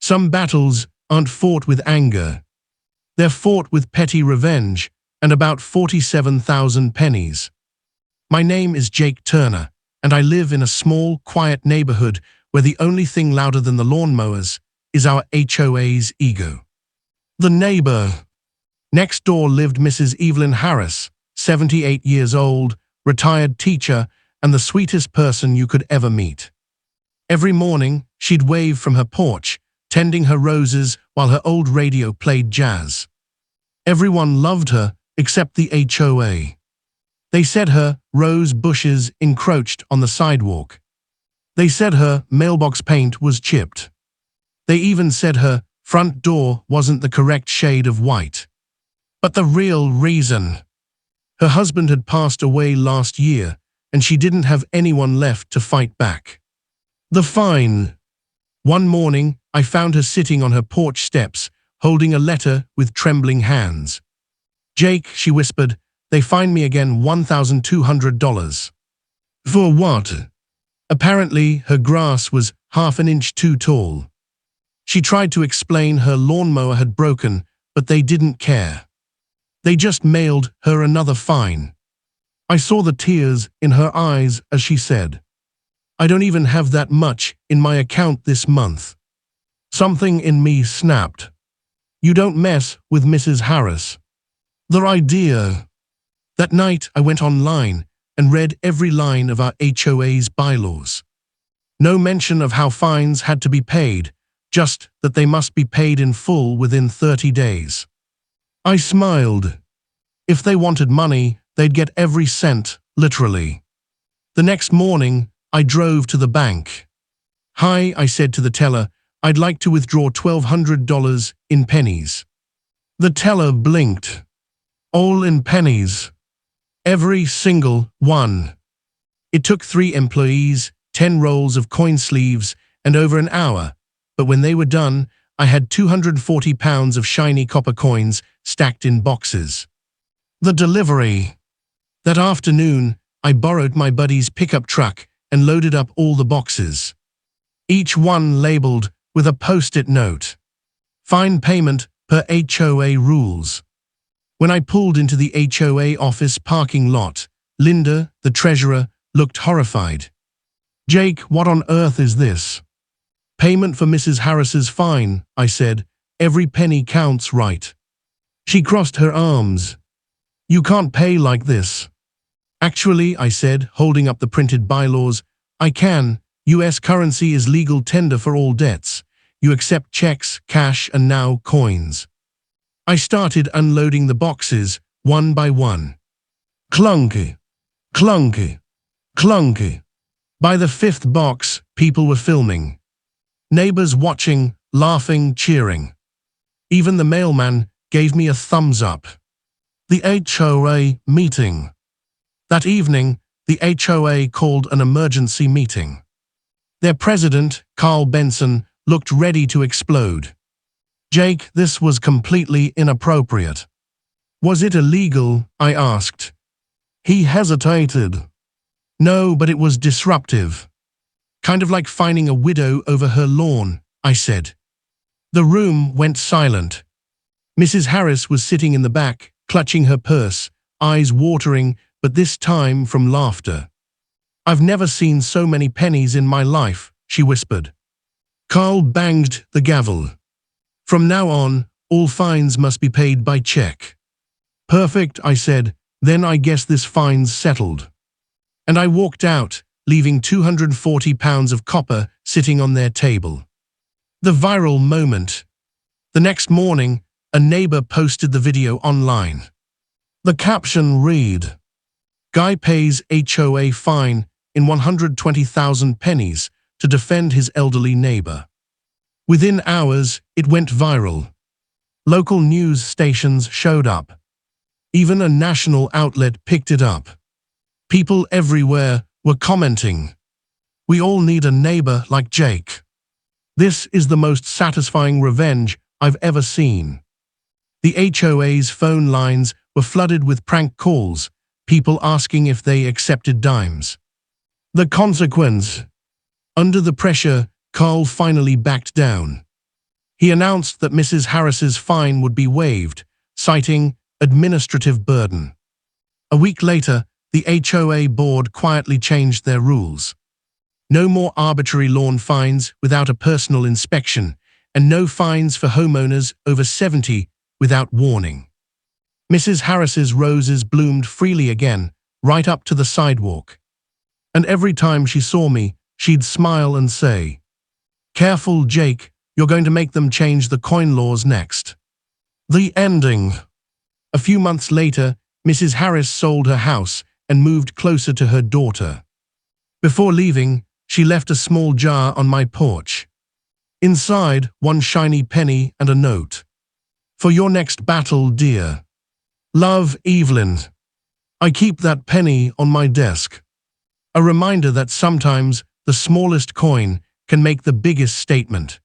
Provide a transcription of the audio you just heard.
Some battles aren't fought with anger. They're fought with petty revenge and about 47,000 pennies. My name is Jake Turner, and I live in a small, quiet neighborhood where the only thing louder than the lawnmowers is our HOA's ego. The neighbor. Next door lived Mrs. Evelyn Harris, 78 years old, retired teacher, and the sweetest person you could ever meet. Every morning, she'd wave from her porch, tending her roses while her old radio played jazz. Everyone loved her except the HOA. They said her rose bushes encroached on the sidewalk. They said her mailbox paint was chipped. They even said her front door wasn't the correct shade of white. But the real reason: her husband had passed away last year, and she didn't have anyone left to fight back. The fine. One morning, I found her sitting on her porch steps, holding a letter with trembling hands. "Jake," she whispered, "they fined me again $1,200. For what?" Apparently, her grass was half an inch too tall. She tried to explain her lawnmower had broken, but they didn't care. They just mailed her another fine. I saw the tears in her eyes as she said, "I don't even have that much in my account this month." Something in me snapped. You don't mess with Mrs. Harris. The idea. That night I went online and read every line of our HOA's bylaws. No mention of how fines had to be paid, just that they must be paid in full within 30 days. I smiled. If they wanted money, they'd get every cent, literally. The next morning, I drove to the bank. "Hi," I said to the teller, "I'd like to withdraw $1,200 in pennies." The teller blinked. "All in pennies." Every single one. It took 3 employees, 10 rolls of coin sleeves, and over an hour, but when they were done, I had 240 pounds of shiny copper coins stacked in boxes. The delivery. That afternoon, I borrowed my buddy's pickup truck and loaded up all the boxes. Each one labeled with a post-it note. Fine payment per HOA rules. When I pulled into the HOA office parking lot, Linda, the treasurer, looked horrified. "Jake, what on earth is this?" "Payment for Mrs. Harris's fine," I said. "Every penny counts, right?" She crossed her arms. "You can't pay like this." "Actually," I said, holding up the printed bylaws, "I can. US currency is legal tender for all debts. You accept checks, cash, and now coins." I started unloading the boxes, one by one. Clunky, clunky, clunky. By the 5th box, people were filming. Neighbors watching, laughing, cheering. Even the mailman gave me a thumbs up. The HOA meeting. That evening, the HOA called an emergency meeting. Their president, Carl Benson, looked ready to explode. "Jake, this was completely inappropriate." "Was it illegal?" I asked. He hesitated. "No, but it was disruptive. Kind of like fining a widow over her lawn," I said. The room went silent. Mrs. Harris was sitting in the back, clutching her purse, eyes watering, but this time from laughter. "I've never seen so many pennies in my life," she whispered. Carl banged the gavel. "From now on, all fines must be paid by check." "Perfect," I said. "Then I guess this fine's settled." And I walked out, leaving 240 pounds of copper sitting on their table. The viral moment. The next morning, a neighbor posted the video online. The caption read, "Guy pays HOA fine in 120,000 pennies to defend his elderly neighbor." Within hours, it went viral. Local news stations showed up. Even a national outlet picked it up. People everywhere were commenting, "We all need a neighbor like Jake. This is the most satisfying revenge I've ever seen." The HOA's phone lines were flooded with prank calls, people asking if they accepted dimes. The consequence. Under the pressure, Carl finally backed down. He announced that Mrs. Harris's fine would be waived, citing administrative burden. A week later, the HOA board quietly changed their rules. No more arbitrary lawn fines without a personal inspection, and no fines for homeowners over 70 without warning. Mrs. Harris's roses bloomed freely again, right up to the sidewalk. And every time she saw me, she'd smile and say, "Careful, Jake, you're going to make them change the coin laws next." The ending. A few months later, Mrs. Harris sold her house and moved closer to her daughter. Before leaving, she left a small jar on my porch. Inside, one shiny penny and a note. "For your next battle, dear. Love, Evelyn." I keep that penny on my desk. A reminder that sometimes the smallest coin can make the biggest statement.